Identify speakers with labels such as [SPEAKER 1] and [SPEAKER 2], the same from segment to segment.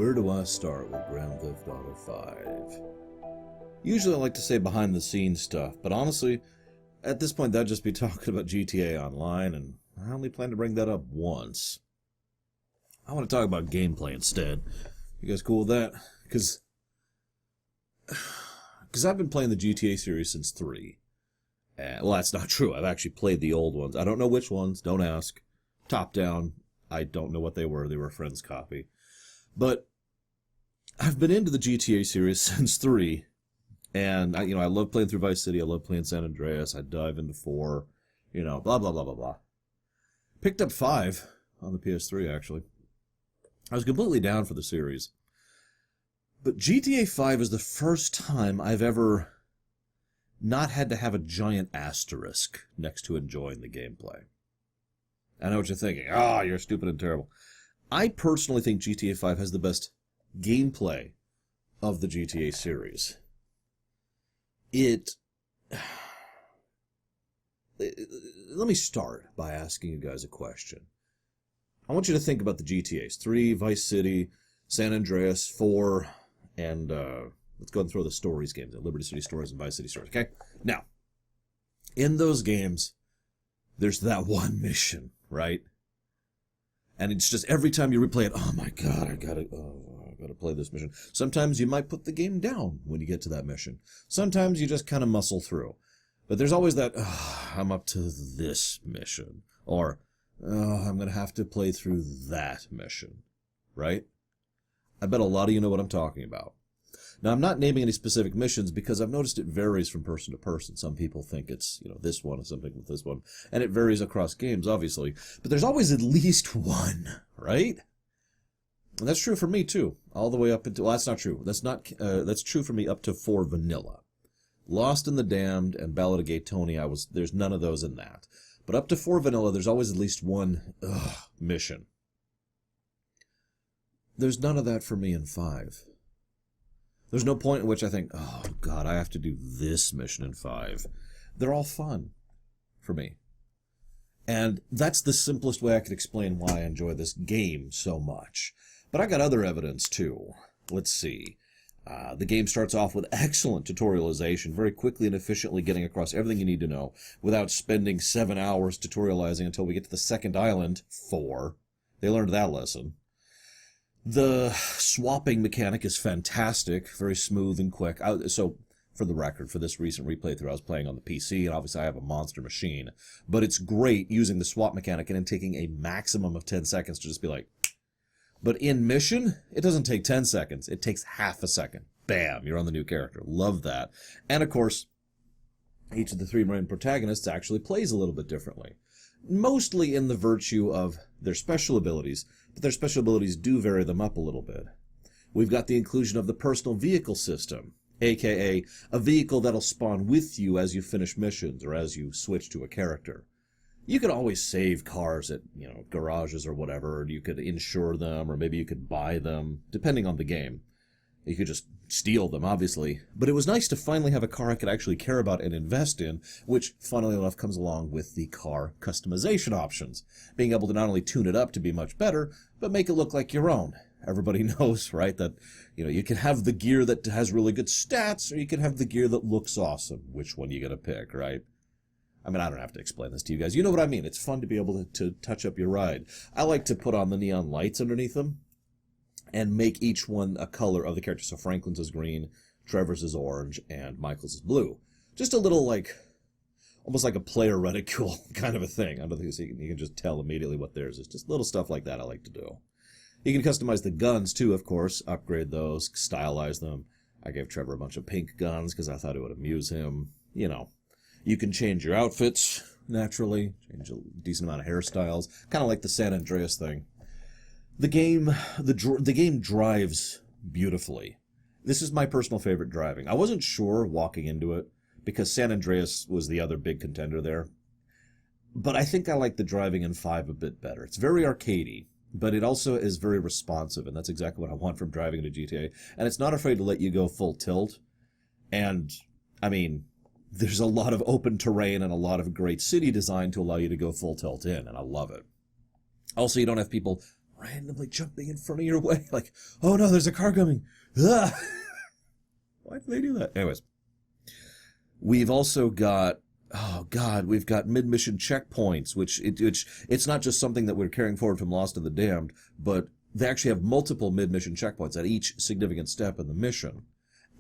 [SPEAKER 1] Where do I start with Grand Theft Auto 5? Usually I like to say behind the scenes stuff, but honestly, at this point that'd just be talking about GTA Online, and I only plan to bring that up once. I want to talk about gameplay instead. You guys cool with that? Because I've been playing the GTA series since 3. Well, that's not true. I've actually played the old ones. I don't know which ones. Don't ask. Top down. I don't know what they were. They were a friend's copy. But I've been into the GTA series since 3. And, I love playing through Vice City. I love playing San Andreas. I dive into 4. Blah, blah, blah, blah, blah. Picked up 5 on the PS3, actually. I was completely down for the series. But GTA 5 is the first time I've ever not had to have a giant asterisk next to enjoying the gameplay. I know what you're thinking. You're stupid and terrible. I personally think GTA 5 has the best gameplay of the GTA series. Let me start by asking you guys a question. I want you to think about the GTAs. 3, Vice City, San Andreas, 4, and let's go ahead and throw the stories games in. Liberty City Stories and Vice City Stories, okay? Now, in those games, there's that one mission, right? And it's just every time you replay it, oh my god, I gotta play this mission. Sometimes you might put the game down when you get to that mission. Sometimes you just kind of muscle through. But there's always that, I'm up to this mission. Or, I'm going to have to play through that mission. Right? I bet a lot of you know what I'm talking about. Now, I'm not naming any specific missions because I've noticed it varies from person to person. Some people think it's, this one, or something with this one. And it varies across games, obviously. But there's always at least one, right? And that's true for me, too. All the way up until... Well, that's not true. That's true for me up to 4 vanilla. Lost in the Damned and Ballad of Gay Tony, there's none of those in that. But up to 4 vanilla, there's always at least one mission. There's none of that for me in 5. There's no point in which I think, oh god, I have to do this mission in 5. They're all fun for me. And that's the simplest way I could explain why I enjoy this game so much. But I got other evidence too. Let's see. The game starts off with excellent tutorialization, very quickly and efficiently getting across everything you need to know without spending 7 hours tutorializing until we get to the second island, 4. They learned that lesson. The swapping mechanic is fantastic, very smooth and quick. So, for the record, for this recent replay through, I was playing on the PC, and obviously I have a monster machine. But it's great using the swap mechanic and then taking a maximum of 10 seconds to just be like... But in mission, it doesn't take 10 seconds. It takes half a second. Bam, you're on the new character. Love that. And of course, each of the 3 main protagonists actually plays a little bit differently. Mostly in the virtue of their special abilities, but their special abilities do vary them up a little bit. We've got the inclusion of the personal vehicle system, aka a vehicle that'll spawn with you as you finish missions or as you switch to a character. You could always save cars at, garages or whatever, and you could insure them, or maybe you could buy them, depending on the game. You could just steal them, obviously. But it was nice to finally have a car I could actually care about and invest in, which, funnily enough, comes along with the car customization options. Being able to not only tune it up to be much better, but make it look like your own. Everybody knows, right, that, you can have the gear that has really good stats, or you can have the gear that looks awesome. Which one you gotta pick, right? I mean, I don't have to explain this to you guys. You know what I mean. It's fun to be able to touch up your ride. I like to put on the neon lights underneath them and make each one a color of the character. So Franklin's is green, Trevor's is orange, and Michael's is blue. Just a little, almost like a player reticule kind of a thing. I don't think you can just tell immediately what theirs is. Just little stuff like that I like to do. You can customize the guns, too, of course. Upgrade those, stylize them. I gave Trevor a bunch of pink guns because I thought it would amuse him. You can change your outfits, naturally, change a decent amount of hairstyles, kind of like the San Andreas thing. The game drives beautifully. This is my personal favorite driving. I wasn't sure walking into it, because San Andreas was the other big contender there. But I think I like the driving in 5 a bit better. It's very arcadey, but it also is very responsive, and that's exactly what I want from driving into GTA. And it's not afraid to let you go full tilt. And, there's a lot of open terrain and a lot of great city design to allow you to go full tilt in, and I love it. Also, you don't have people randomly jumping in front of your way. Like, oh no, there's a car coming. Ah! Why do they do that? Anyways, we've also got, oh God, we've got mid-mission checkpoints, which it's not just something that we're carrying forward from Lost and the Damned, but they actually have multiple mid-mission checkpoints at each significant step in the mission.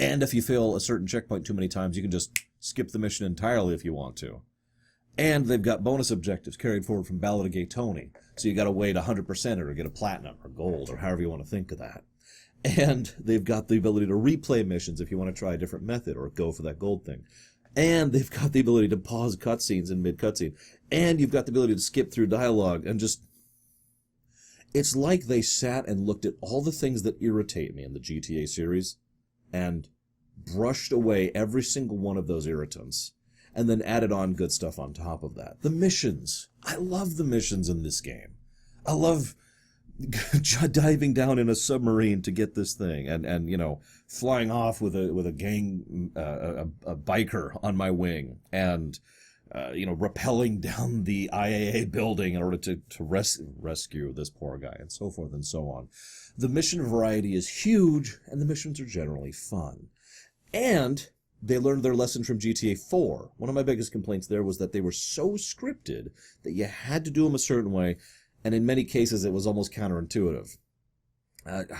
[SPEAKER 1] And if you fail a certain checkpoint too many times, you can just skip the mission entirely if you want to. And they've got bonus objectives carried forward from Ballad of Gay Tony. So you got to wait 100% or get a platinum or gold or however you want to think of that. And they've got the ability to replay missions if you want to try a different method or go for that gold thing. And they've got the ability to pause cutscenes in mid-cutscene. And you've got the ability to skip through dialogue and just... It's like they sat and looked at all the things that irritate me in the GTA series and brushed away every single one of those irritants and then added on good stuff on top of that. The missions. I love the missions in this game. I love diving down in a submarine to get this thing and you know, flying off with a gang, a biker on my wing and, you know, rappelling down the IAA building in order to rescue this poor guy and so forth and so on. The mission variety is huge and the missions are generally fun. And they learned their lesson from GTA 4. One of my biggest complaints there was that they were so scripted that you had to do them a certain way, and in many cases it was almost counterintuitive.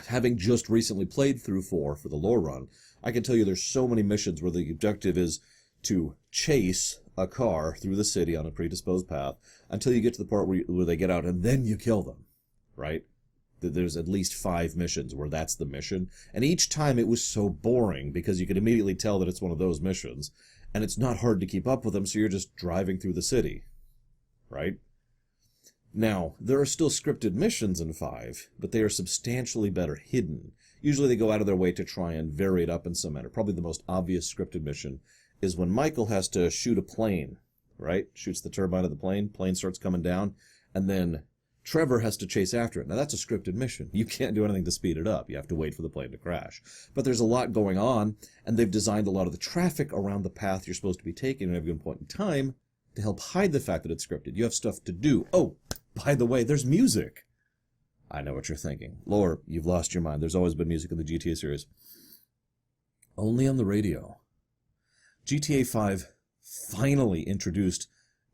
[SPEAKER 1] Having just recently played through 4 for the lore run, I can tell you there's so many missions where the objective is to chase a car through the city on a predisposed path until you get to the part where they get out, and then you kill them, right? There's at least 5 missions where that's the mission. And each time it was so boring because you could immediately tell that it's one of those missions. And it's not hard to keep up with them, so you're just driving through the city. Right? Now, there are still scripted missions in 5, but they are substantially better hidden. Usually they go out of their way to try and vary it up in some manner. Probably the most obvious scripted mission is when Michael has to shoot a plane, right? Shoots the turbine of the plane starts coming down, and then Trevor has to chase after it. Now, that's a scripted mission. You can't do anything to speed it up. You have to wait for the plane to crash. But there's a lot going on, and they've designed a lot of the traffic around the path you're supposed to be taking at a given point in time to help hide the fact that it's scripted. You have stuff to do. Oh, by the way, there's music. I know what you're thinking. Lore, you've lost your mind. There's always been music in the GTA series. Only on the radio. GTA 5 finally introduced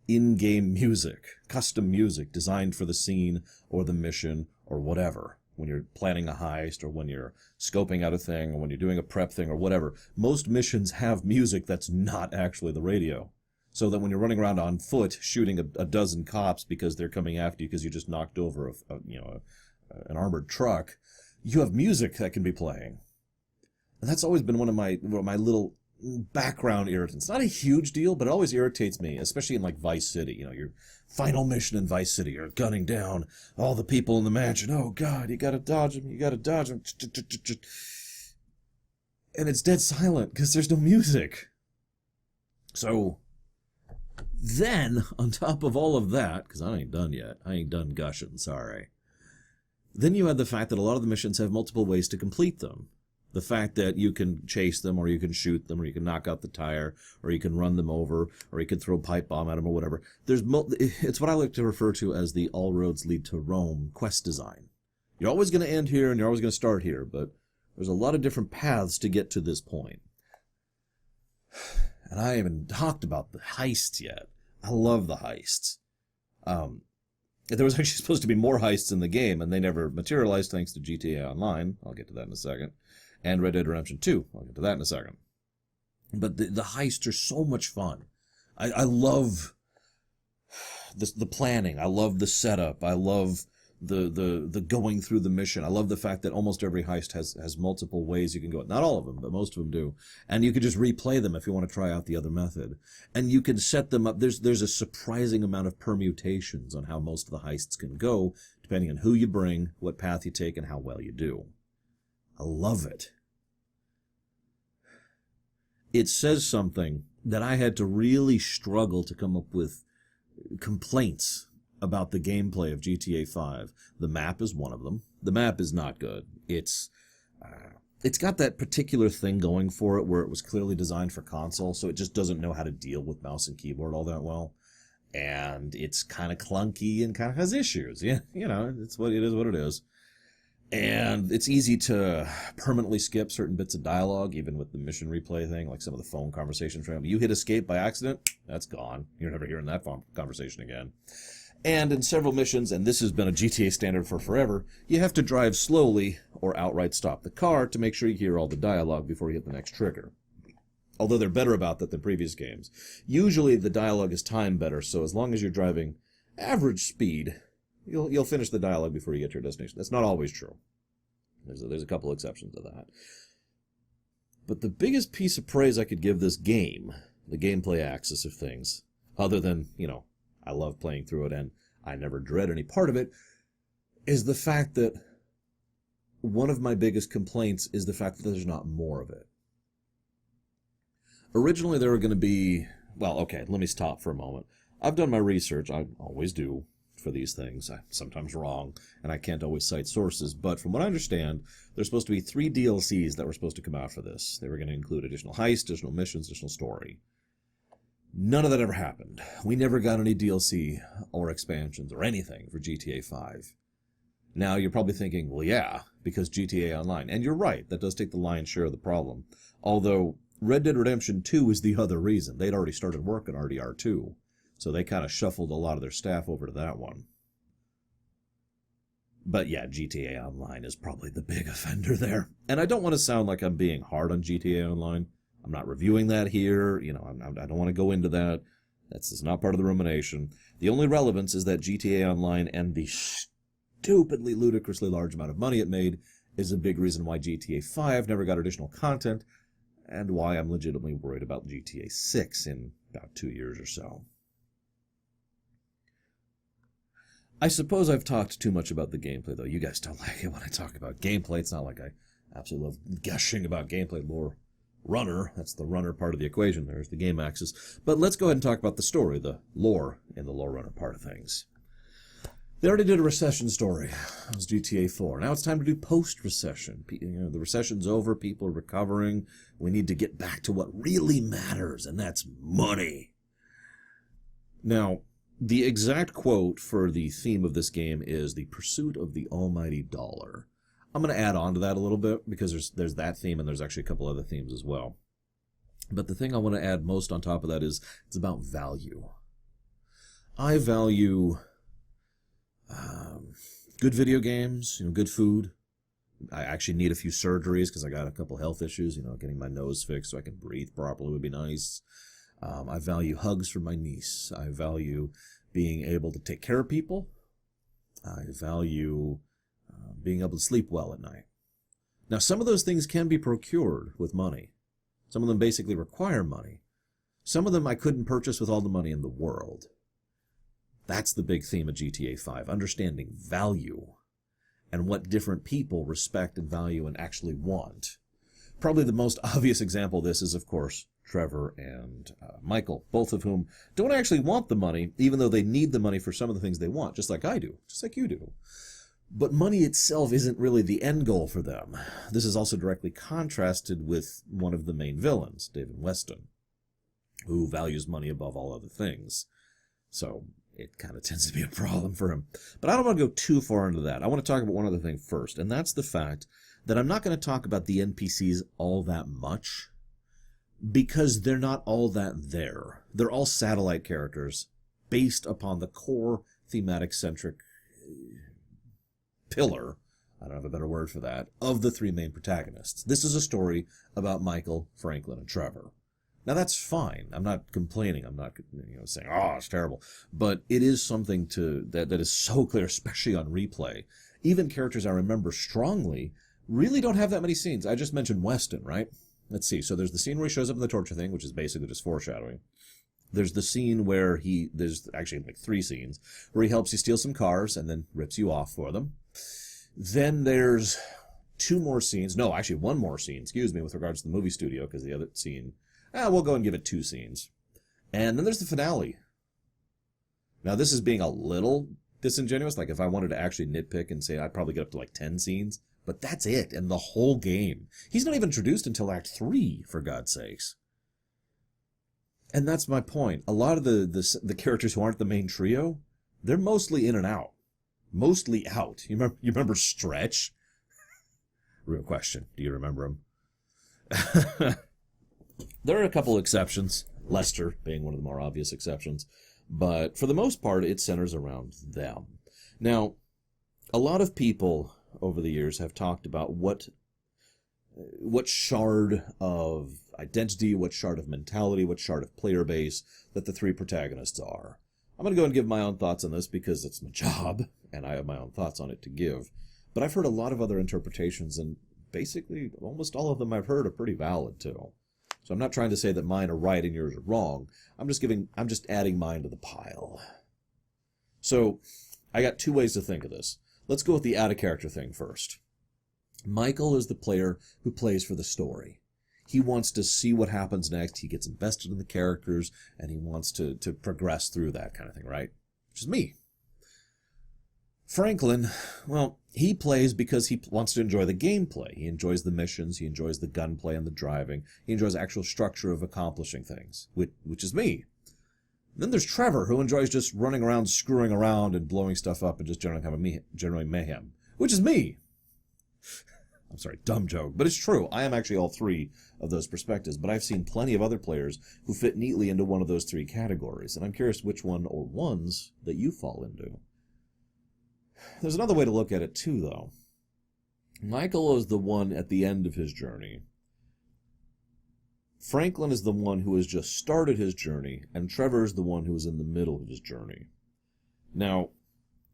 [SPEAKER 1] in-game music, custom music designed for the scene or the mission or whatever. When you're planning a heist or when you're scoping out a thing or when you're doing a prep thing or whatever, most missions have music that's not actually the radio. So that when you're running around on foot shooting a dozen cops because they're coming after you because you just knocked over an armored truck, you have music that can be playing. And that's always been one of my little background irritants. Not a huge deal, but it always irritates me, especially in like Vice City. You know, your final mission in Vice City, you're gunning down all the people in the mansion. Oh God, you gotta dodge them, and it's dead silent because there's no music. So then, on top of all of that, because I ain't done yet, I ain't done gushing, sorry. Then you had the fact that a lot of the missions have multiple ways to complete them. The fact that you can chase them, or you can shoot them, or you can knock out the tire, or you can run them over, or you can throw a pipe bomb at them, or whatever. It's what I like to refer to as the all roads lead to Rome quest design. You're always going to end here, and you're always going to start here, but there's a lot of different paths to get to this point. And I haven't talked about the heists yet. I love the heists. There was actually supposed to be more heists in the game, and they never materialized thanks to GTA Online. I'll get to that in a second. And Red Dead Redemption 2. I'll get to that in a second. But the heists are so much fun. I love the planning. I love the setup. I love the going through the mission. I love the fact that almost every heist has multiple ways you can go. Not all of them, but most of them do. And you can just replay them if you want to try out the other method. And you can set them up. There's a surprising amount of permutations on how most of the heists can go, depending on who you bring, what path you take, and how well you do. I love it. It says something that I had to really struggle to come up with complaints about the gameplay of GTA 5. The map is one of them. The map is not good. It's got that particular thing going for it where it was clearly designed for console, so it just doesn't know how to deal with mouse and keyboard all that well. and it's kind of clunky and kind of has issues. Yeah, you know, it's what it is. What it is. And it's easy to permanently skip certain bits of dialogue, even with the mission replay thing, like some of the phone conversations. You hit escape by accident, that's gone. You're never hearing that conversation again. And in several missions, and this has been a GTA standard for forever, you have to drive slowly or outright stop the car to make sure you hear all the dialogue before you hit the next trigger. Although they're better about that than previous games. Usually the dialogue is timed better, so as long as you're driving average speed, you'll finish the dialogue before you get to your destination. That's not always true. There's a couple exceptions to that. But the biggest piece of praise I could give this game, the gameplay axis of things, other than, you know, I love playing through it and I never dread any part of it, is the fact that one of my biggest complaints is the fact that there's not more of it. Originally there were going to be, well, okay, let me stop for a moment. I've done my research, I always do, for these things. I'm sometimes wrong, and I can't always cite sources, but from what I understand, there's supposed to be 3 DLCs that were supposed to come out for this. They were going to include additional heists, additional missions, additional story. None of that ever happened. We never got any DLC or expansions or anything for GTA 5. Now, you're probably thinking, well, yeah, because GTA Online. And you're right, that does take the lion's share of the problem. Although, Red Dead Redemption 2 is the other reason. They'd already started work on RDR 2. So they kind of shuffled a lot of their staff over to that one. But yeah, GTA Online is probably the big offender there. And I don't want to sound like I'm being hard on GTA Online. I'm not reviewing that here. You know, I don't want to go into that. That's not part of the rumination. The only relevance is that GTA Online and the stupidly, ludicrously large amount of money it made is a big reason why GTA 5 never got additional content, and why I'm legitimately worried about GTA 6 in about 2 years or so. I suppose I've talked too much about the gameplay, though. You guys don't like it when I talk about gameplay. It's not like I absolutely love gushing about gameplay. More runner, that's the runner part of the equation. There's the game axis. But let's go ahead and talk about the story, the lore in the lore runner part of things. They already did a recession story. It was GTA 4. Now it's time to do post-recession. You know, the recession's over. People are recovering. We need to get back to what really matters, and that's money. Now, the exact quote for the theme of this game is the pursuit of the almighty dollar. I'm going to add on to that a little bit because there's that theme and there's actually a couple other themes as well. But the thing I want to add most on top of that is it's about value. I value good video games, you know, good food. I actually need a few surgeries because I got a couple health issues. You know, getting my nose fixed so I can breathe properly would be nice. I value hugs from my niece. I value being able to take care of people. I value being able to sleep well at night. Now, some of those things can be procured with money. Some of them basically require money. Some of them I couldn't purchase with all the money in the world. That's the big theme of GTA 5, understanding value and what different people respect and value and actually want. Probably the most obvious example of this is, of course, Trevor and Michael, both of whom don't actually want the money, even though they need the money for some of the things they want, just like I do, just like you do. But money itself isn't really the end goal for them. This is also directly contrasted with one of the main villains, David Weston, who values money above all other things. So it kind of tends to be a problem for him. But I don't want to go too far into that. I want to talk about one other thing first, and that's the fact that I'm not going to talk about the NPCs all that much, because they're not all that there. They're all satellite characters based upon the core thematic-centric pillar, I don't have a better word for that, of the 3 main protagonists. This is a story about Michael, Franklin, and Trevor. Now that's fine. I'm not complaining. I'm not saying, oh, it's terrible. But it is something that is so clear, especially on replay. Even characters I remember strongly really don't have that many scenes. I just mentioned Weston, right? Let's see. So there's the scene where he shows up in the torture thing, which is basically just foreshadowing. There's the scene where there's actually like 3 scenes, where he helps you steal some cars and then rips you off for them. Then there's 2 more scenes. No, actually 1 more scene, with regards to the movie studio, because the other scene, we'll go and give it 2 scenes. And then there's the finale. Now this is being a little disingenuous. Like if I wanted to actually nitpick and say I'd probably get up to like 10 scenes. But that's it, and the whole game. He's not even introduced until Act 3, for God's sakes. And that's my point. A lot of the characters who aren't the main trio, they're mostly in and out. Mostly out. You remember Stretch? Real question. Do you remember him? There are a couple exceptions, Lester being one of the more obvious exceptions, but for the most part, it centers around them. Now, a lot of people over the years have talked about what shard of identity, what shard of mentality, what shard of player base that the three protagonists are. I'm going to go and give my own thoughts on this because it's my job, and I have my own thoughts on it to give. But I've heard a lot of other interpretations, and basically almost all of them I've heard are pretty valid too. So I'm not trying to say that mine are right and yours are wrong. I'm just adding mine to the pile. So I got two ways to think of this. Let's go with the add a character thing first. Michael is the player who plays for the story. He wants to see what happens next. He gets invested in the characters, and he wants to progress through that kind of thing, right? Which is me. Franklin, well, he plays because he wants to enjoy the gameplay. He enjoys the missions. He enjoys the gunplay and the driving. He enjoys the actual structure of accomplishing things, which is me. Then there's Trevor, who enjoys just running around, screwing around, and blowing stuff up, and just generally mayhem, which is me. I'm sorry, dumb joke, but it's true. I am actually all three of those perspectives, but I've seen plenty of other players who fit neatly into one of those three categories, and I'm curious which one or ones that you fall into. There's another way to look at it, too, though. Michael is the one at the end of his journey. Franklin is the one who has just started his journey, and Trevor is the one who is in the middle of his journey. Now,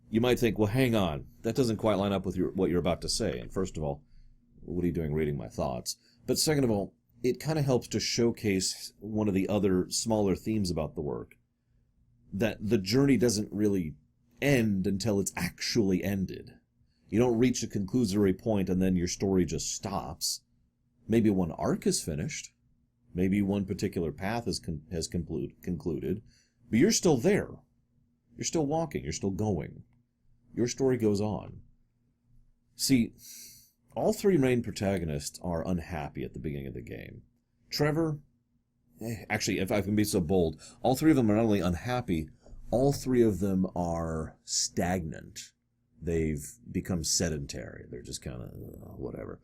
[SPEAKER 1] you might think, well, hang on, that doesn't quite line up with what you're about to say. And first of all, what are you doing reading my thoughts? But second of all, it kind of helps to showcase one of the other smaller themes about the work. That the journey doesn't really end until it's actually ended. You don't reach a conclusory point and then your story just stops. Maybe one arc is finished. Maybe one particular path has concluded. But you're still there. You're still walking. You're still going. Your story goes on. See, all three main protagonists are unhappy at the beginning of the game. Trevor, actually, if I can be so bold, all three of them are not only unhappy, all three of them are stagnant. They've become sedentary. They're just kind of whatever.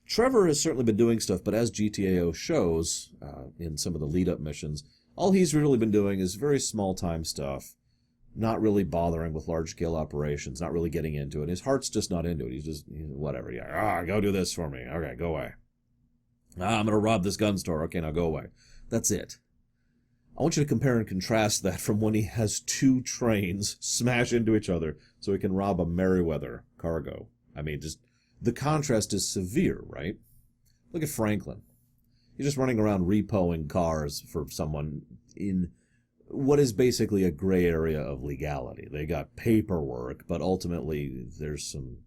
[SPEAKER 1] Trevor has certainly been doing stuff, but as GTAO shows in some of the lead-up missions, all he's really been doing is very small-time stuff, not really bothering with large-scale operations, not really getting into it. His heart's just not into it. He's whatever. Yeah, go do this for me. Okay, go away. I'm going to rob this gun store. Okay, now go away. That's it. I want you to compare and contrast that from when he has two trains smash into each other so he can rob a Merryweather cargo. I mean, just the contrast is severe, right? Look at Franklin. He's just running around repoing cars for someone in what is basically a gray area of legality. They got paperwork, but ultimately there's some...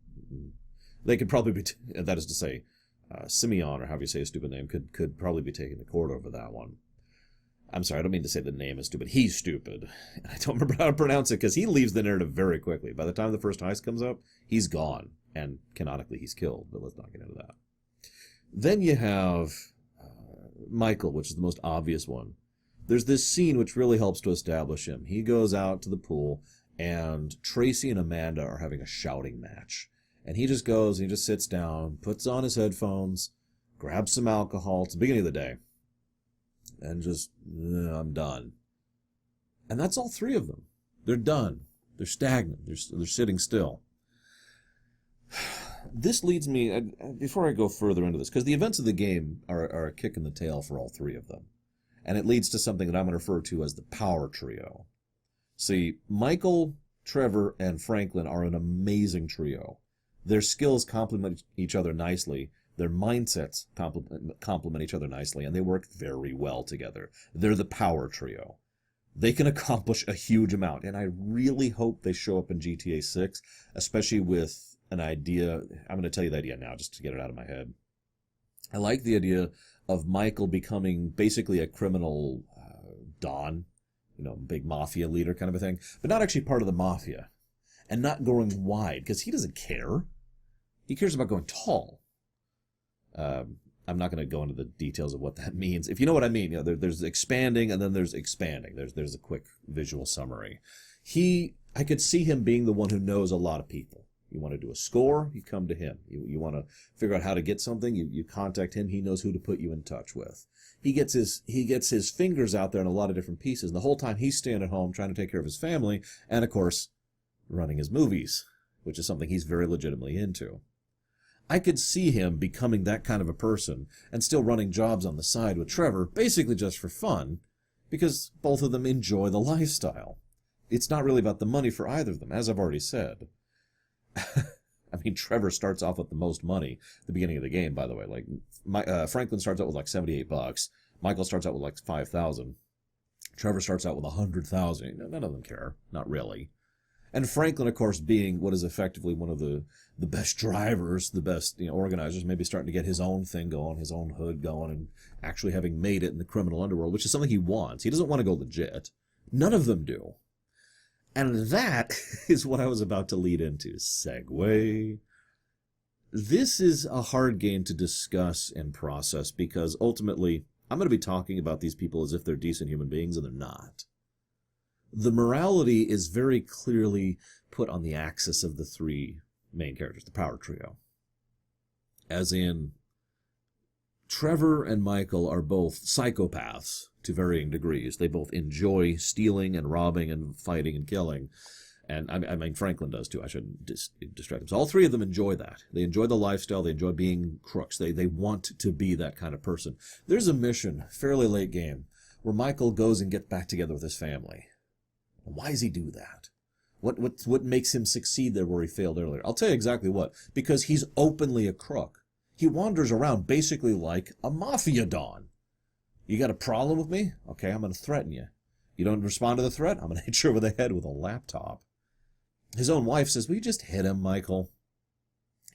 [SPEAKER 1] They could probably be... that is to say, Simeon, or however you say his stupid name, could probably be taken to court over that one. I'm sorry, I don't mean to say the name is stupid. He's stupid. I don't remember how to pronounce it because he leaves the narrative very quickly. By the time the first heist comes up, he's gone. And canonically, he's killed. But let's not get into that. Then you have Michael, which is the most obvious one. There's this scene which really helps to establish him. He goes out to the pool, and Tracy and Amanda are having a shouting match. And he just goes, and he just sits down, puts on his headphones, grabs some alcohol. It's the beginning of the day. And just, I'm done. And that's all three of them. They're done. They're stagnant. They're sitting still. This leads me, before I go further into this, because the events of the game are a kick in the tail for all three of them. And it leads to something that I'm going to refer to as the power trio. See, Michael, Trevor, and Franklin are an amazing trio. Their skills complement each other nicely. Their mindsets complement each other nicely, and they work very well together. They're the power trio. They can accomplish a huge amount, and I really hope they show up in GTA 6, especially with an idea. I'm going to tell you the idea now, just to get it out of my head. I like the idea of Michael becoming basically a criminal don, big mafia leader kind of a thing, but not actually part of the mafia, and not going wide, because he doesn't care. He cares about going tall. I'm not going to go into the details of what that means. If you know what I mean, there's expanding and then there's expanding. There's a quick visual summary. I could see him being the one who knows a lot of people. You want to do a score, you come to him. You want to figure out how to get something, you contact him. He knows who to put you in touch with. He gets his fingers out there in a lot of different pieces. And the whole time he's staying at home trying to take care of his family and, of course, running his movies, which is something he's very legitimately into. I could see him becoming that kind of a person and still running jobs on the side with Trevor, basically just for fun, because both of them enjoy the lifestyle. It's not really about the money for either of them, as I've already said. I mean, Trevor starts off with the most money at the beginning of the game, by the way. Like, Franklin starts out with like $78. Michael starts out with like 5,000. Trevor starts out with 100,000. None of them care. Not really. And Franklin, of course, being what is effectively one of the best drivers, the best organizers, maybe starting to get his own thing going, his own hood going, and actually having made it in the criminal underworld, which is something he wants. He doesn't want to go legit. None of them do. And that is what I was about to lead into. Segue. This is a hard game to discuss and process because ultimately I'm going to be talking about these people as if they're decent human beings, and they're not. The morality is very clearly put on the axis of the three main characters, the power trio. As in, Trevor and Michael are both psychopaths to varying degrees. They both enjoy stealing and robbing and fighting and killing. And I mean, Franklin does too. I shouldn't distract him. So all three of them enjoy that. They enjoy the lifestyle. They enjoy being crooks. They want to be that kind of person. There's a mission, fairly late game, where Michael goes and gets back together with his family. Why does he do that? What makes him succeed there where he failed earlier? I'll tell you exactly what. Because he's openly a crook. He wanders around basically like a mafia don. You got a problem with me? Okay, I'm going to threaten you. You don't respond to the threat? I'm going to hit you over the head with a laptop. His own wife says, will you just hit him, Michael?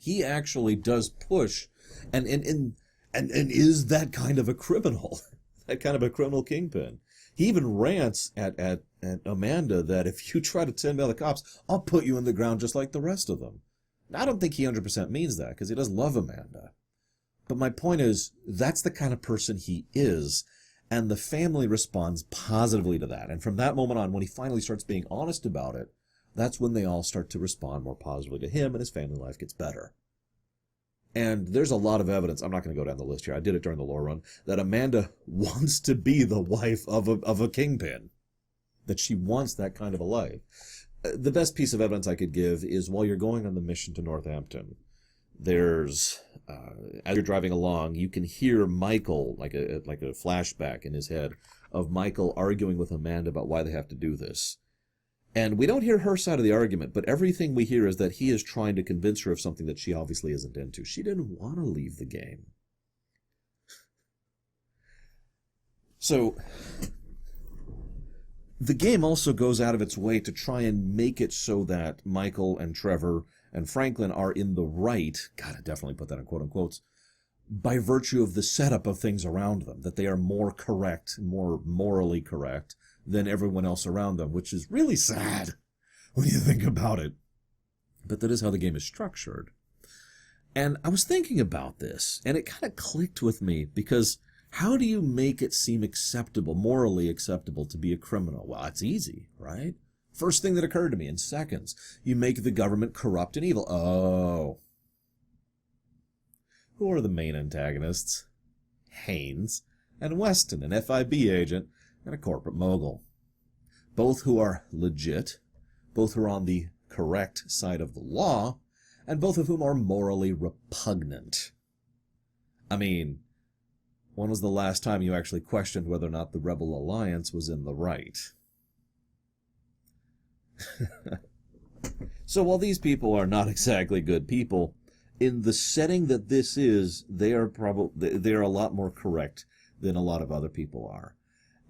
[SPEAKER 1] He actually does push and is that kind of a criminal. That kind of a criminal kingpin. He even rants at Amanda that if you try to send me all the cops, I'll put you in the ground just like the rest of them. Now, I don't think he 100% means that, because he does love Amanda. But my point is, that's the kind of person he is, and the family responds positively to that. And from that moment on, when he finally starts being honest about it, that's when they all start to respond more positively to him, and his family life gets better. And there's a lot of evidence, I'm not going to go down the list here, I did it during the lore run, that Amanda wants to be the wife of a kingpin. That she wants that kind of a life. The best piece of evidence I could give is while you're going on the mission to Northampton, there's, as you're driving along, you can hear Michael, like a flashback in his head, of Michael arguing with Amanda about why they have to do this. And we don't hear her side of the argument, but everything we hear is that he is trying to convince her of something that she obviously isn't into. She didn't want to leave the game. So, the game also goes out of its way to try and make it so that Michael and Trevor and Franklin are in the right, gotta definitely put that in quote-unquotes, by virtue of the setup of things around them, that they are more correct, more morally correct than everyone else around them, which is really sad when you think about it. But that is how the game is structured. And I was thinking about this, and it kind of clicked with me, because how do you make it seem acceptable, morally acceptable, to be a criminal? Well, it's easy, right? First thing that occurred to me in seconds, you make the government corrupt and evil. Oh. Who are the main antagonists? Haynes and Weston, an FIB agent and a corporate mogul. Both who are legit, both who are on the correct side of the law, and both of whom are morally repugnant. I mean, when was the last time you actually questioned whether or not the Rebel Alliance was in the right? So while these people are not exactly good people, in the setting that this is, they are a lot more correct than a lot of other people are.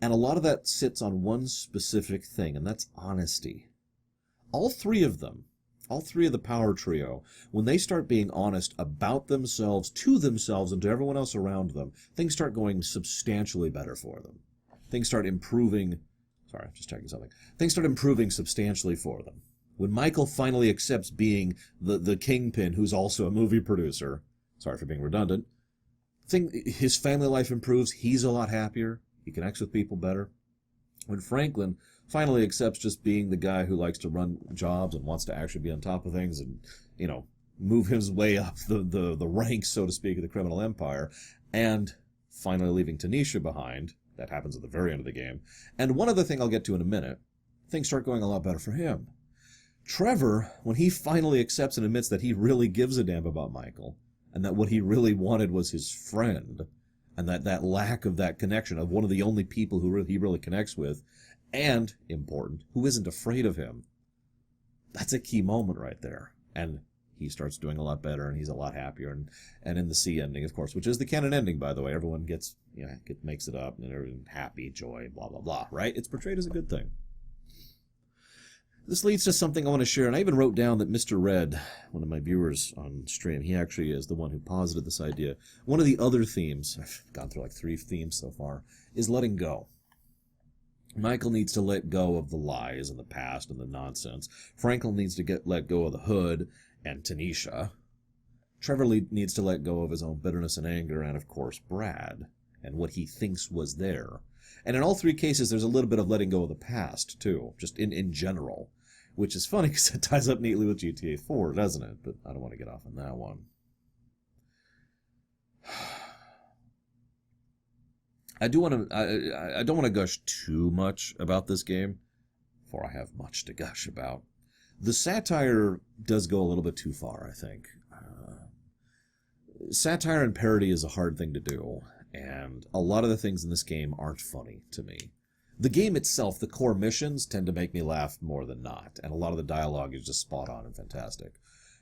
[SPEAKER 1] And a lot of that sits on one specific thing, and that's honesty. All three of them, all three of the power trio, when they start being honest about themselves, to themselves, and to everyone else around them, things start going substantially better for them. Things start improving. Sorry, I'm just checking something. Things start improving substantially for them. When Michael finally accepts being the kingpin, who's also a movie producer, sorry for being redundant, His family life improves. He's a lot happier. He connects with people better. When Franklin finally accepts just being the guy who likes to run jobs and wants to actually be on top of things and, move his way up the ranks, so to speak, of the criminal empire, and finally leaving Tanisha behind. That happens at the very end of the game. And one other thing I'll get to in a minute, things start going a lot better for him. Trevor, when he finally accepts and admits that he really gives a damn about Michael, and that what he really wanted was his friend, and that lack of that connection of one of the only people who he really connects with, and, important, who isn't afraid of him, that's a key moment right there. And he starts doing a lot better, and he's a lot happier. And in the C ending, of course, which is the canon ending, by the way, everyone makes it up, and everyone happy, joy, blah, blah, blah, right? It's portrayed as a good thing. This leads to something I want to share, and I even wrote down that Mr. Red, one of my viewers on stream, he actually is the one who posited this idea. One of the other themes, I've gone through like 3 themes so far, is letting go. Michael needs to let go of the lies and the past and the nonsense. Franklin needs to let go of the hood and Tanisha. Trevor needs to let go of his own bitterness and anger, and of course Brad, and what he thinks was there. And in all 3 cases, there's a little bit of letting go of the past, too, just in general. Which is funny because it ties up neatly with GTA 4, doesn't it? But I don't want to get off on that one. I don't want to gush too much about this game, for I have much to gush about. The satire does go a little bit too far, I think. Satire and parody is a hard thing to do, and a lot of the things in this game aren't funny to me. The game itself, the core missions, tend to make me laugh more than not, and a lot of the dialogue is just spot on and fantastic.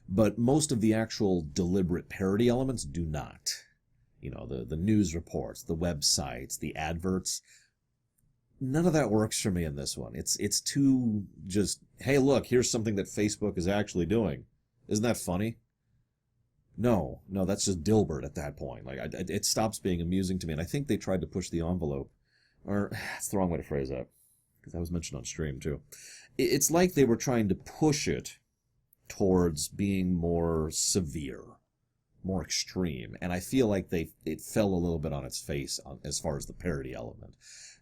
[SPEAKER 1] But most of the actual deliberate parody elements do not. The news reports, the websites, the adverts, none of that works for me in this one. It's too just, hey, look, here's something that Facebook is actually doing. Isn't that funny? No, that's just Dilbert at that point. It stops being amusing to me, and I think they tried to push the envelope. Or, that's the wrong way to phrase that, because that was mentioned on stream, too. It's like they were trying to push it towards being more severe, more extreme, and I feel like it fell a little bit on its face as far as the parody element.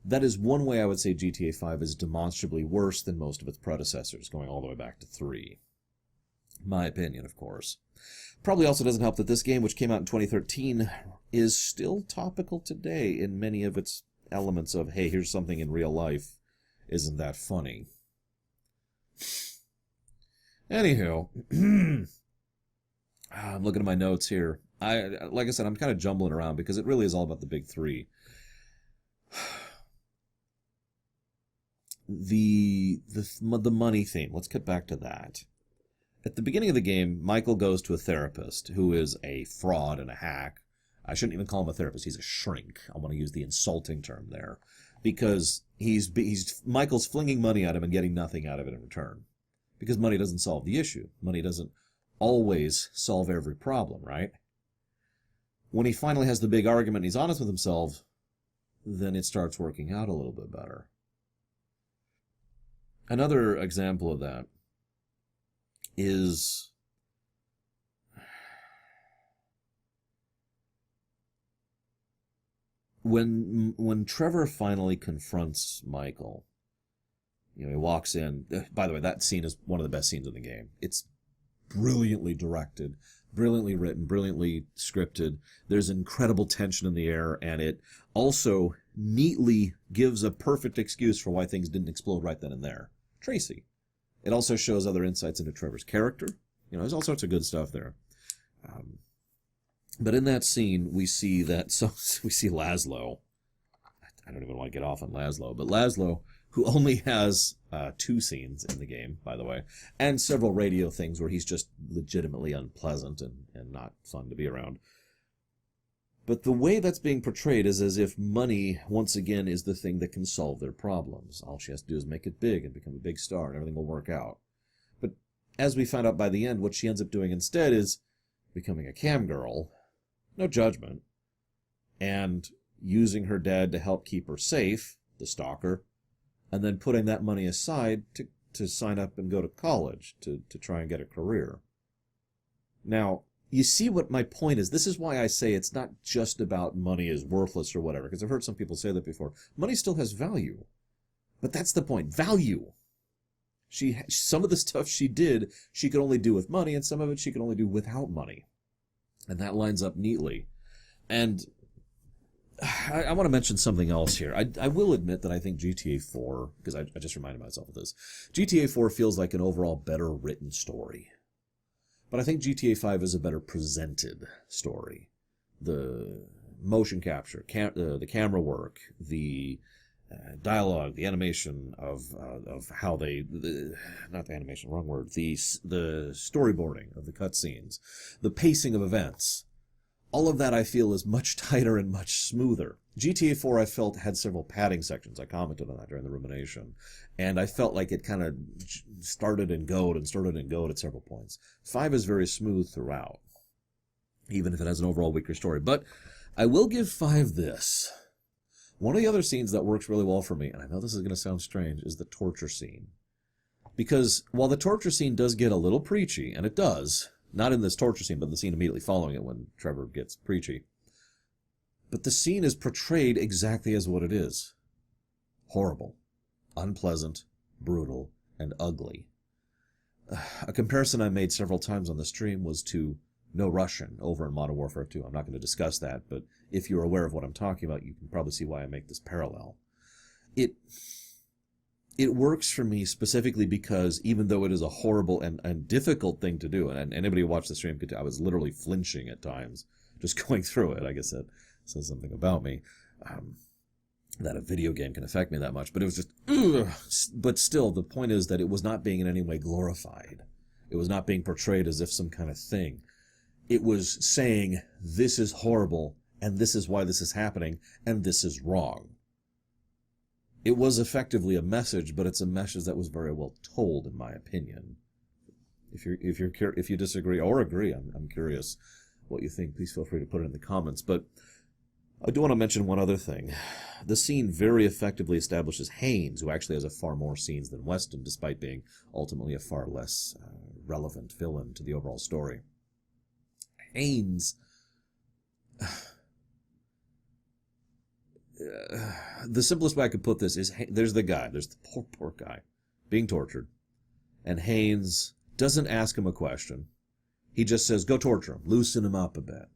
[SPEAKER 1] That is one way I would say GTA 5 is demonstrably worse than most of its predecessors, going all the way back to 3. My opinion, of course. Probably also doesn't help that this game, which came out in 2013, is still topical today in many of its elements of, hey, here's something in real life. Isn't that funny? Anywho, I'm looking at my notes here. Like I said, I'm kind of jumbling around because it really is all about the big 3. The money theme. Let's get back to that. At the beginning of the game, Michael goes to a therapist who is a fraud and a hack. I shouldn't even call him a therapist. He's a shrink. I want to use the insulting term there, because Michael's flinging money at him and getting nothing out of it in return. Because money doesn't solve the issue. Money doesn't always solve every problem, right? When he finally has the big argument and he's honest with himself, then it starts working out a little bit better. Another example of that is when Trevor finally confronts Michael. He walks in. By the way, that scene is one of the best scenes in the game. It's brilliantly directed, brilliantly written, brilliantly scripted. There's incredible tension in the air, and it also neatly gives a perfect excuse for why things didn't explode right then and there. Tracy. It also shows other insights into Trevor's character. There's all sorts of good stuff there. But in that scene, we see Laszlo. I don't even want to get off on Laszlo, but Laszlo, who only has 2 scenes in the game, by the way, and several radio things where he's just legitimately unpleasant and not fun to be around. But the way that's being portrayed is as if money, once again, is the thing that can solve their problems. All she has to do is make it big and become a big star, and everything will work out. But as we find out by the end, what she ends up doing instead is becoming a cam girl, no judgment, and using her dad to help keep her safe, the stalker, and then putting that money aside to sign up and go to college, to try and get a career. Now, you see what my point is. This is why I say it's not just about money is worthless or whatever, because I've heard some people say that before. Money still has value. But that's the point. Value. Some of the stuff she did, she could only do with money, and some of it she could only do without money. And that lines up neatly. And I want to mention something else here. I will admit that I think GTA 4, because I just reminded myself of this, GTA 4 feels like an overall better written story. But I think GTA 5 is a better presented story. The motion capture, the camera work, the dialogue, the animation of how not the animation, wrong word, the storyboarding of the cutscenes, the pacing of events. All of that I feel is much tighter and much smoother. GTA 4 I felt had several padding sections. I commented on that during the Rumination. And I felt like it kind of started and goed at several points. 5 is very smooth throughout, even if it has an overall weaker story. But I will give 5 this. One of the other scenes that works really well for me, and I know this is going to sound strange, is the torture scene. Because while the torture scene does get a little preachy, and it does, not in this torture scene, but the scene immediately following it when Trevor gets preachy. But the scene is portrayed exactly as what it is. Horrible, unpleasant, brutal, and ugly. A comparison I made several times on the stream was to No Russian over in Modern Warfare 2. I'm not going to discuss that, but if you're aware of what I'm talking about, you can probably see why I make this parallel. It works for me specifically because even though it is a horrible and difficult thing to do, and anybody who watched the stream could tell, I was literally flinching at times just going through it. I guess that says something about me, that a video game can affect me that much. But it was just, ugh. But still, the point is that it was not being in any way glorified. It was not being portrayed as if some kind of thing. It was saying, this is horrible, and this is why this is happening, and this is wrong. It was effectively a message, but it's a message that was very well told, in my opinion. If you disagree or agree, I'm curious what you think. Please feel free to put it in the comments. But I do want to mention one other thing. The scene very effectively establishes Haynes, who actually has a far more scenes than Weston, despite being ultimately a far less relevant villain to the overall story. Haynes, the simplest way I could put this is, there's the poor guy being tortured, and Haynes doesn't ask him a question. He just says, go torture him, loosen him up a bit.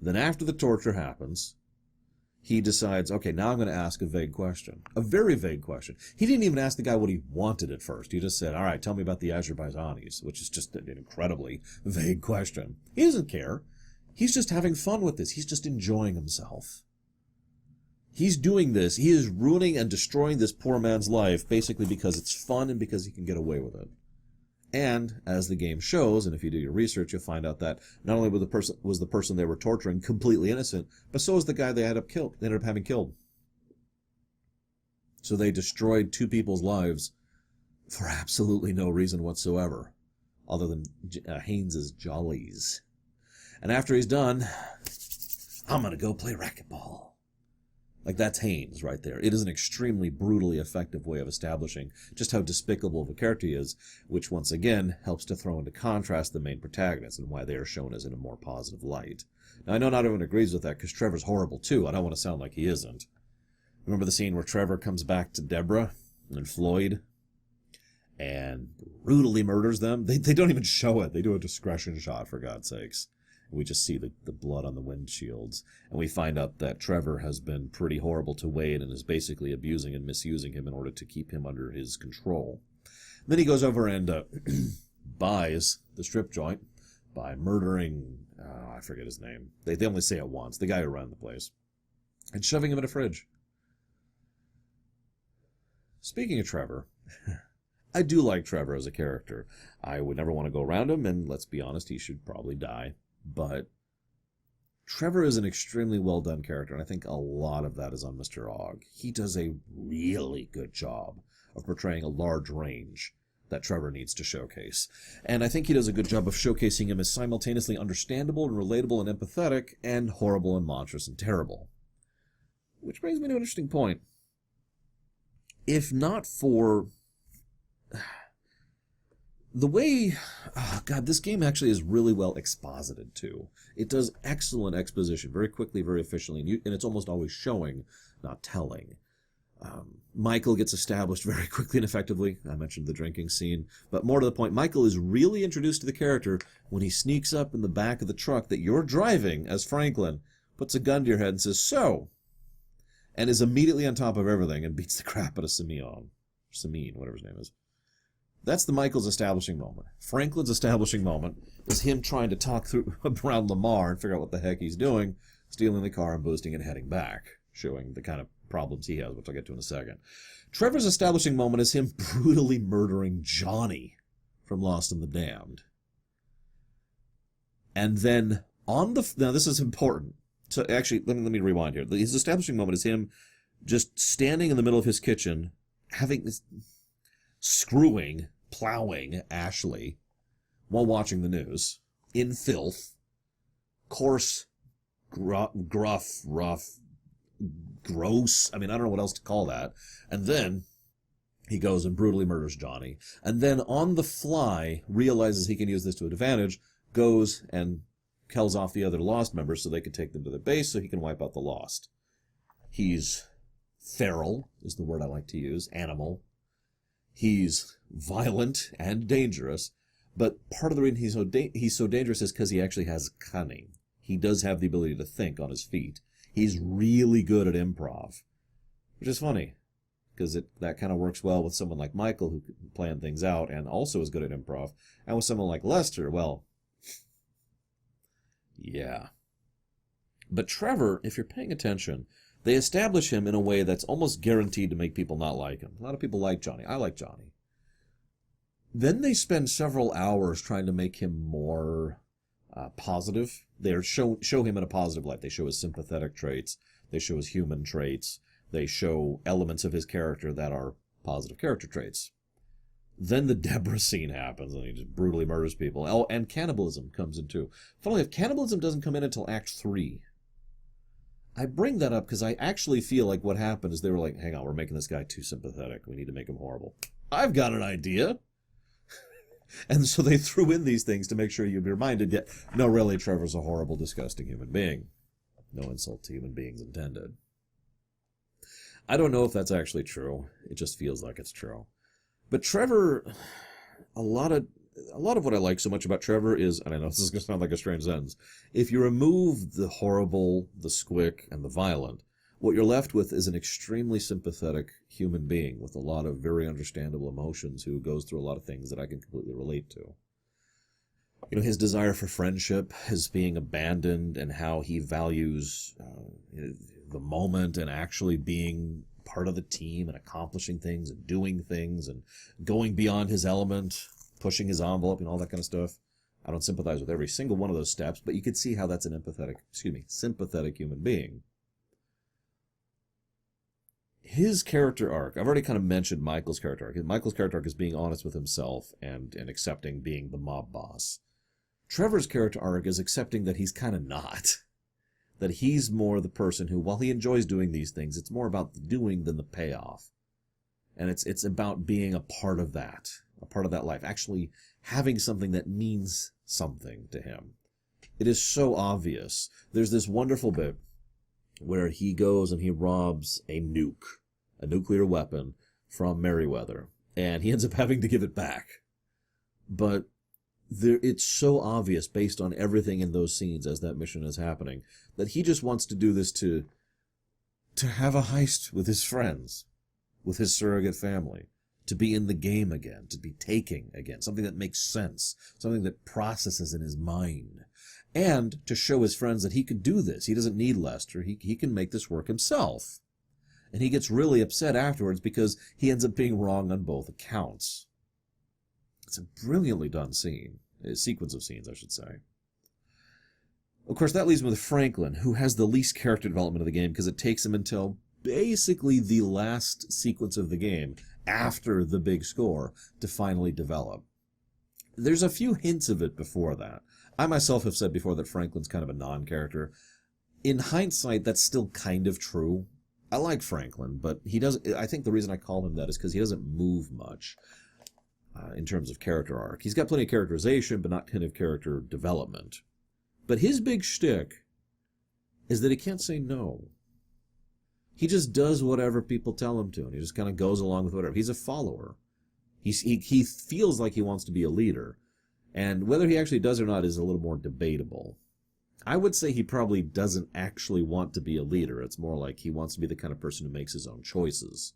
[SPEAKER 1] Then after the torture happens, he decides, okay, now I'm going to ask a vague question. A very vague question. He didn't even ask the guy what he wanted at first. He just said, all right, tell me about the Azerbaijanis, which is just an incredibly vague question. He doesn't care. He's just having fun with this. He's just enjoying himself. He's doing this. He is ruining and destroying this poor man's life basically because it's fun and because he can get away with it. And, as the game shows, and if you do your research, you'll find out that not only was the person they were torturing completely innocent, but so was the guy they ended up having killed. So they destroyed 2 people's lives for absolutely no reason whatsoever, other than Haynes's jollies. And after he's done, I'm going to go play racquetball. Like, that's Haynes right there. It is an extremely brutally effective way of establishing just how despicable of a character he is, which once again helps to throw into contrast the main protagonist and why they are shown as in a more positive light. Now, I know not everyone agrees with that because Trevor's horrible too. I don't want to sound like he isn't. Remember the scene where Trevor comes back to Deborah and Floyd and brutally murders them? They don't even show it. They do a discretion shot, for God's sakes. We just see the blood on the windshields. And we find out that Trevor has been pretty horrible to Wade and is basically abusing and misusing him in order to keep him under his control. And then he goes over and buys the strip joint by murdering, I forget his name. They only say it once, the guy who ran the place. And shoving him in a fridge. Speaking of Trevor, I do like Trevor as a character. I would never want to go around him, and let's be honest, he should probably die. But Trevor is an extremely well-done character, and I think a lot of that is on Mr. Ogg. He does a really good job of portraying a large range that Trevor needs to showcase. And I think he does a good job of showcasing him as simultaneously understandable and relatable and empathetic, and horrible and monstrous and terrible. Which brings me to an interesting point. If not for The way, oh God, this game actually is really well exposited too. It does excellent exposition, very quickly, very efficiently, and it's almost always showing, not telling. Michael gets established very quickly and effectively. I mentioned the drinking scene, but more to the point, Michael is really introduced to the character when he sneaks up in the back of the truck that you're driving as Franklin, puts a gun to your head and says, "So," and is immediately on top of everything and beats the crap out of Sameen, whatever his name is. That's the Michael's establishing moment. Franklin's establishing moment is him trying to talk through around Lamar and figure out what the heck he's doing, stealing the car and boosting and heading back, showing the kind of problems he has, which I'll get to in a second. Trevor's establishing moment is him brutally murdering Johnny from Lost and the Damned. And then now this is important. So actually, let me rewind here. His establishing moment is him just standing in the middle of his kitchen, plowing Ashley while watching the news in filth, coarse, gruff, rough, gross. I mean, I don't know what else to call that. And then he goes and brutally murders Johnny. And then on the fly, realizes he can use this to advantage, goes and kills off the other Lost members so they can take them to their base so he can wipe out the Lost. He's feral, is the word I like to use, animal. He's violent and dangerous, but part of the reason he's so dangerous is because he actually has cunning. He does have the ability to think on his feet. He's really good at improv, which is funny, because that kind of works well with someone like Michael, who can plan things out and also is good at improv, and with someone like Lester, well, yeah. But Trevor, if you're paying attention, they establish him in a way that's almost guaranteed to make people not like him. A lot of people like Johnny. I like Johnny. Then they spend several hours trying to make him more positive. They show him in a positive light. They show his sympathetic traits. They show his human traits. They show elements of his character that are positive character traits. Then the Deborah scene happens, and he just brutally murders people. Oh, and cannibalism comes in too. Funnily enough, cannibalism doesn't come in until Act 3. I bring that up because I actually feel like what happened is they were like, hang on, we're making this guy too sympathetic. We need to make him horrible. I've got an idea. And so they threw in these things to make sure you'd be reminded, yet, no, really, Trevor's a horrible, disgusting human being. No insult to human beings intended. I don't know if that's actually true. It just feels like it's true. But Trevor, a lot of what I like so much about Trevor is, and I know this is going to sound like a strange sentence, if you remove the horrible, the squick, and the violent, what you're left with is an extremely sympathetic human being with a lot of very understandable emotions who goes through a lot of things that I can completely relate to. You know, his desire for friendship, his being abandoned, and how he values the moment and actually being part of the team and accomplishing things and doing things and going beyond his element, pushing his envelope and all that kind of stuff. I don't sympathize with every single one of those steps, but you could see how that's an sympathetic human being. His character arc, I've already kind of mentioned Michael's character arc. Michael's character arc is being honest with himself and accepting being the mob boss. Trevor's character arc is accepting that he's kind of not. That he's more the person who, while he enjoys doing these things, it's more about the doing than the payoff. And it's about being a part of that life, actually having something that means something to him. It is so obvious. There's this wonderful bit where he goes and he robs a nuclear weapon from Merryweather, and he ends up having to give it back. But it's so obvious based on everything in those scenes as that mission is happening that he just wants to do this to have a heist with his friends, with his surrogate family, to be in the game again, to be taking again, something that makes sense, something that processes in his mind, and to show his friends that he can do this. He doesn't need Lester. He can make this work himself. And he gets really upset afterwards because he ends up being wrong on both accounts. It's a brilliantly done sequence of scenes, I should say. Of course, that leaves me with Franklin, who has the least character development of the game because it takes him until basically the last sequence of the game, after the big score, to finally develop. There's a few hints of it before that. I myself have said before that Franklin's kind of a non-character. In hindsight, that's still kind of true. I like Franklin, but he doesn't. I think the reason I call him that is because he doesn't move much. in terms of character arc. He's got plenty of characterization, but not kind of character development. But his big shtick is that he can't say no. He just does whatever people tell him to, and he just kind of goes along with whatever. He's a follower. He feels like he wants to be a leader, and whether he actually does or not is a little more debatable. I would say he probably doesn't actually want to be a leader. It's more like he wants to be the kind of person who makes his own choices.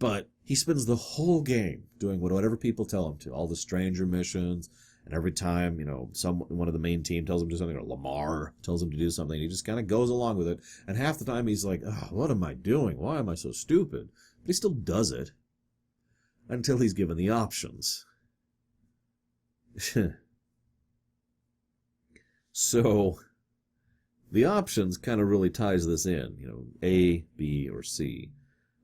[SPEAKER 1] But he spends the whole game doing whatever people tell him to, all the stranger missions, and every time, one of the main team tells him to do something, or Lamar tells him to do something, he just kind of goes along with it. And half the time he's like, oh, what am I doing? Why am I so stupid? But he still does it until he's given the options. So the options kind of really ties this in, A, B, or C.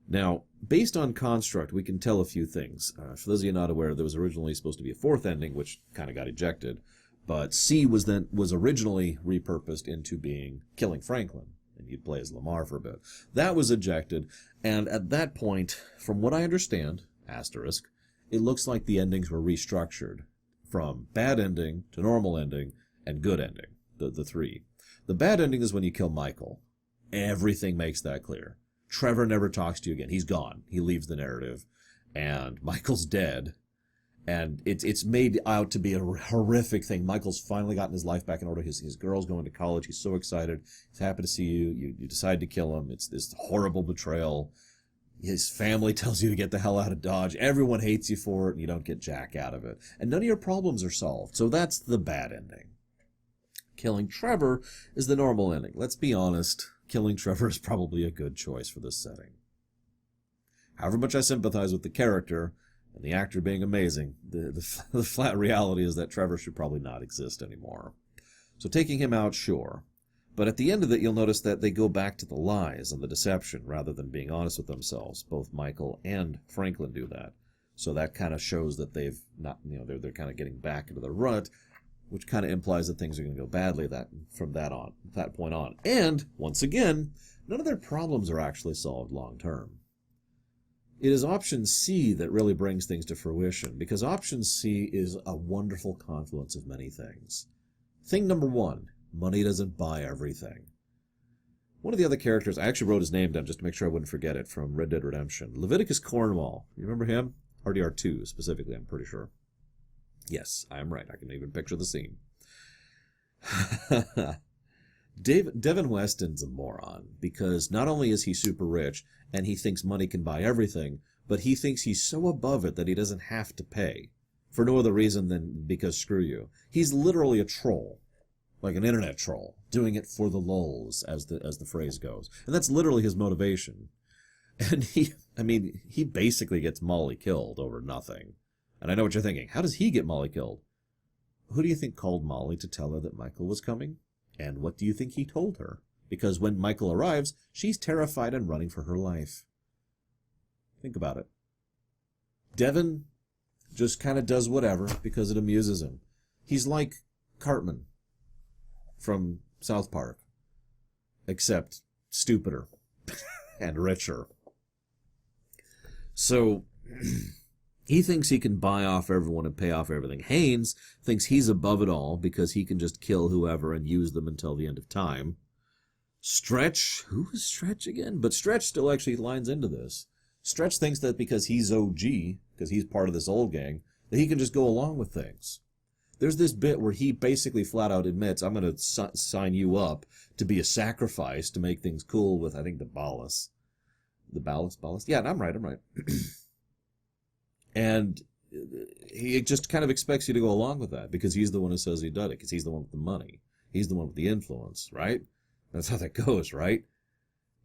[SPEAKER 1] Now, based on construct, we can tell a few things. For those of you not aware, there was originally supposed to be a fourth ending, which kind of got ejected. But C was originally repurposed into being killing Franklin, and you'd play as Lamar for a bit. That was ejected, and at that point, from what I understand, asterisk, it looks like the endings were restructured from bad ending to normal ending and good ending, the three. The bad ending is when you kill Michael. Everything makes that clear. Trevor never talks to you again. He's gone. He leaves the narrative. And Michael's dead. And it's made out to be a horrific thing. Michael's finally gotten his life back in order. His girl's going to college. He's so excited. He's happy to see you. You decide to kill him. It's this horrible betrayal. His family tells you to get the hell out of Dodge. Everyone hates you for it, and you don't get jack out of it. And none of your problems are solved. So that's the bad ending. Killing Trevor is the normal ending. Let's be honest. Killing Trevor is probably a good choice for this setting. However much I sympathize with the character and the actor being amazing, the flat reality is that Trevor should probably not exist anymore. So taking him out, sure. But at the end of it, you'll notice that they go back to the lies and the deception rather than being honest with themselves. Both Michael and Franklin do that. So that kind of shows that they've not, they're kind of getting back into the rut, which kind of implies that things are going to go badly from that point on. And, once again, none of their problems are actually solved long term. It is option C that really brings things to fruition, because option C is a wonderful confluence of many things. Thing number one, money doesn't buy everything. One of the other characters, I actually wrote his name down just to make sure I wouldn't forget it, from Red Dead Redemption. Leviticus Cornwall. You remember him? RDR2, specifically, I'm pretty sure. Yes, I am right. I can even picture the scene. Devin Weston's a moron, because not only is he super rich, and he thinks money can buy everything, but he thinks he's so above it that he doesn't have to pay, for no other reason than because screw you. He's literally a troll, like an internet troll, doing it for the lulz, as the phrase goes. And that's literally his motivation. And he basically gets Molly killed over nothing. And I know what you're thinking. How does he get Molly killed? Who do you think called Molly to tell her that Michael was coming? And what do you think he told her? Because when Michael arrives, she's terrified and running for her life. Think about it. Devin just kind of does whatever because it amuses him. He's like Cartman from South Park, except stupider and richer. So he thinks he can buy off everyone and pay off everything. Haynes thinks he's above it all because he can just kill whoever and use them until the end of time. Stretch, who is Stretch again? But Stretch still actually lines into this. Stretch thinks that because he's OG, because he's part of this old gang, that he can just go along with things. There's this bit where he basically flat out admits, I'm going to sign you up to be a sacrifice to make things cool with, I think, the Ballast. The Ballast? Yeah, I'm right. And he just kind of expects you to go along with that because he's the one who says he did it, because he's the one with the money. He's the one with the influence, right? That's how that goes, right?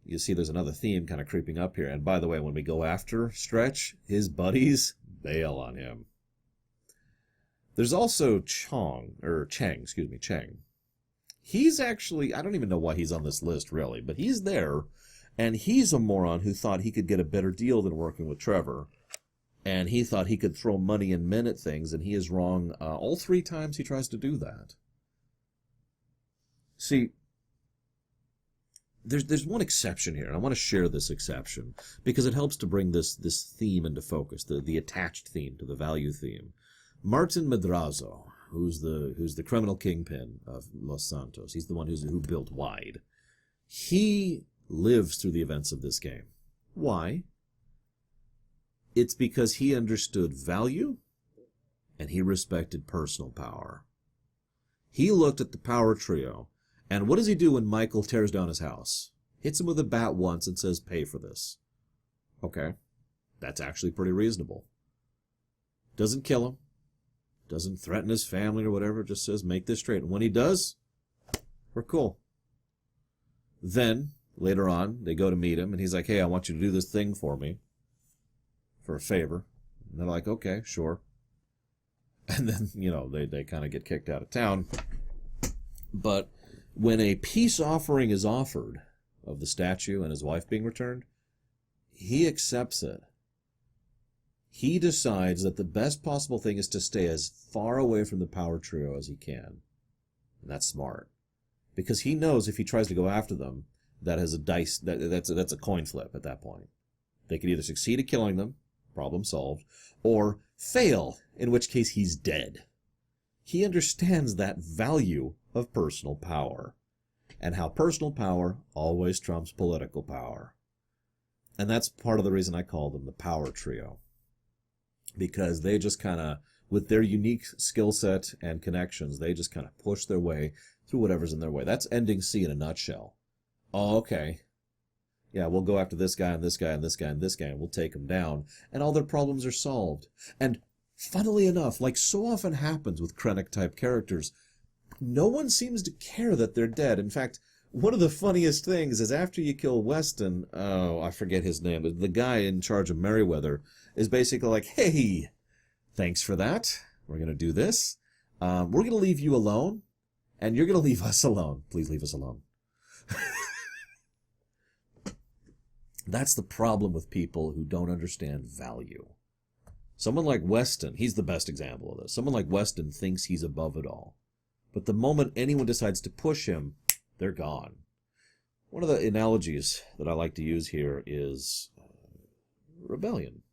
[SPEAKER 1] You see there's another theme kind of creeping up here. And by the way, when we go after Stretch, his buddies bail on him. There's also Chang. He's actually, I don't even know why he's on this list, really, but he's there, and he's a moron who thought he could get a better deal than working with Trevor. And he thought he could throw money and men at things, and he is wrong all 3 times he tries to do that. See, there's one exception here, and I want to share this exception because it helps to bring this theme into focus, the attached theme to the value theme. Martin Madrazo, who's the criminal kingpin of Los Santos, he's the one who built Wide. He lives through the events of this game. Why? It's because he understood value and he respected personal power. He looked at the power trio, and what does he do when Michael tears down his house? Hits him with a bat once and says, pay for this. Okay, that's actually pretty reasonable. Doesn't kill him, doesn't threaten his family or whatever, just says, make this straight. And when he does, we're cool. Then, later on, they go to meet him, and he's like, hey, I want you to do this thing for me, for a favor. And they're like, okay, sure. And then, they kind of get kicked out of town. But when a peace offering is offered of the statue and his wife being returned, he accepts it. He decides that the best possible thing is to stay as far away from the power trio as he can. And that's smart. Because he knows if he tries to go after them, that has a dice, that's a coin flip at that point. They could either succeed at killing them, problem solved, or fail, in which case he's dead. He understands that value of personal power, and how personal power always trumps political power. And that's part of the reason I call them the power trio. Because they just kind of, with their unique skill set and connections, they just kind of push their way through whatever's in their way. That's ending C in a nutshell. Oh, okay. Yeah, we'll go after this guy and this guy and this guy and this guy, and we'll take them down, and all their problems are solved. And funnily enough, like so often happens with Krennic-type characters, no one seems to care that they're dead. In fact, one of the funniest things is after you kill Weston, I forget his name, but the guy in charge of Merryweather is basically like, hey, thanks for that. We're going to do this. We're going to leave you alone, and you're going to leave us alone. Please leave us alone. That's the problem with people who don't understand value. Someone like Weston, he's the best example of this. Someone like Weston thinks he's above it all. But the moment anyone decides to push him, they're gone. One of the analogies that I like to use here is rebellion.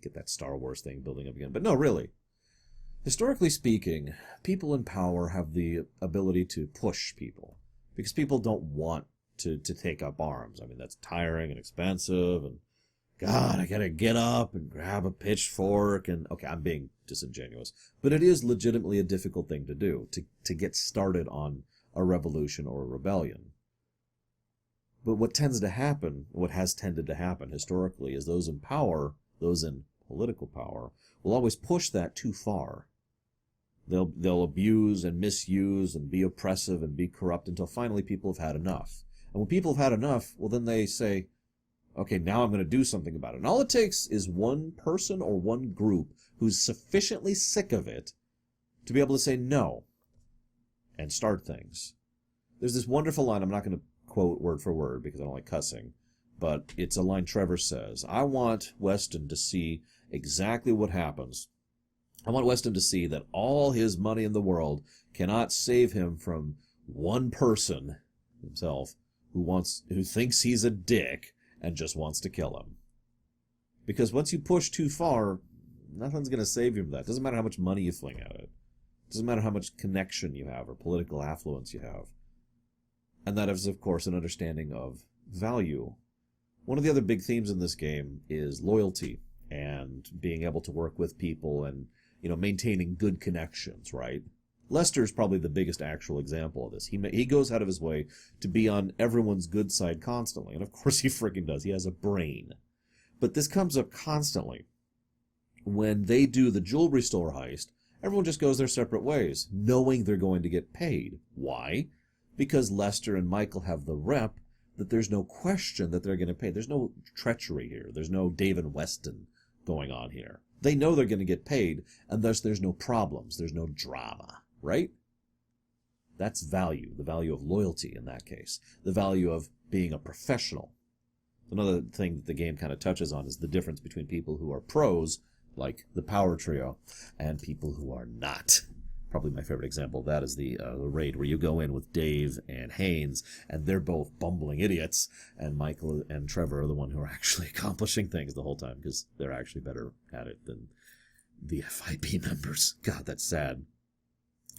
[SPEAKER 1] Get that Star Wars thing building up again. But no, really. Historically speaking, people in power have the ability to push people. Because people don't want to take up arms. I mean, that's tiring and expensive, and God, I gotta get up and grab a pitchfork, and okay, I'm being disingenuous, but it is legitimately a difficult thing to do, to get started on a revolution or a rebellion. But what tends to happen, what has tended to happen historically, is those in power, those in political power, will always push that too far. They'll abuse and misuse and be oppressive and be corrupt until finally people have had enough. And when people have had enough, well, then they say, okay, now I'm going to do something about it. And all it takes is one person or one group who's sufficiently sick of it to be able to say no and start things. There's this wonderful line, I'm not going to quote word for word because I don't like cussing, but it's a line Trevor says. I want Weston to see exactly what happens. I want Weston to see that all his money in the world cannot save him from one person, himself, who thinks he's a dick and just wants to kill him. Because once you push too far, nothing's going to save you from that. It doesn't matter how much money you fling at it. It doesn't matter how much connection you have or political affluence you have. And that is, of course, an understanding of value. One of the other big themes in this game is loyalty and being able to work with people and, maintaining good connections, right? Lester's probably the biggest actual example of this. He goes out of his way to be on everyone's good side constantly. And of course he freaking does. He has a brain. But this comes up constantly. When they do the jewelry store heist, everyone just goes their separate ways, knowing they're going to get paid. Why? Because Lester and Michael have the rep that there's no question that they're going to pay. There's no treachery here. There's no David Weston going on here. They know they're going to get paid, and thus there's no problems. There's no drama. Right? That's value, the value of loyalty in that case, the value of being a professional. Another thing that the game kind of touches on is the difference between people who are pros, like the power trio, and people who are not. Probably my favorite example of that is the raid where you go in with Dave and Haynes, and they're both bumbling idiots, and Michael and Trevor are the one who are actually accomplishing things the whole time because they're actually better at it than the FIB members. God, that's sad.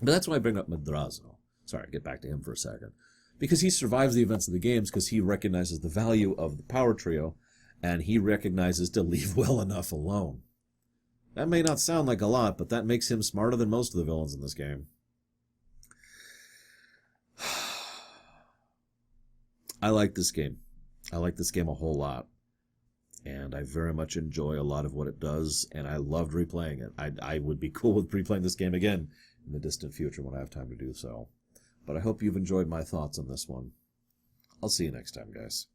[SPEAKER 1] But that's why I bring up Madrazo. Sorry, get back to him for a second. Because he survives the events of the games because he recognizes the value of the power trio, and he recognizes to leave well enough alone. That may not sound like a lot, but that makes him smarter than most of the villains in this game. I like this game. I like this game a whole lot. And I very much enjoy a lot of what it does, and I loved replaying it. I would be cool with replaying this game again in the distant future when I have time to do so. But I hope you've enjoyed my thoughts on this one. I'll see you next time, guys.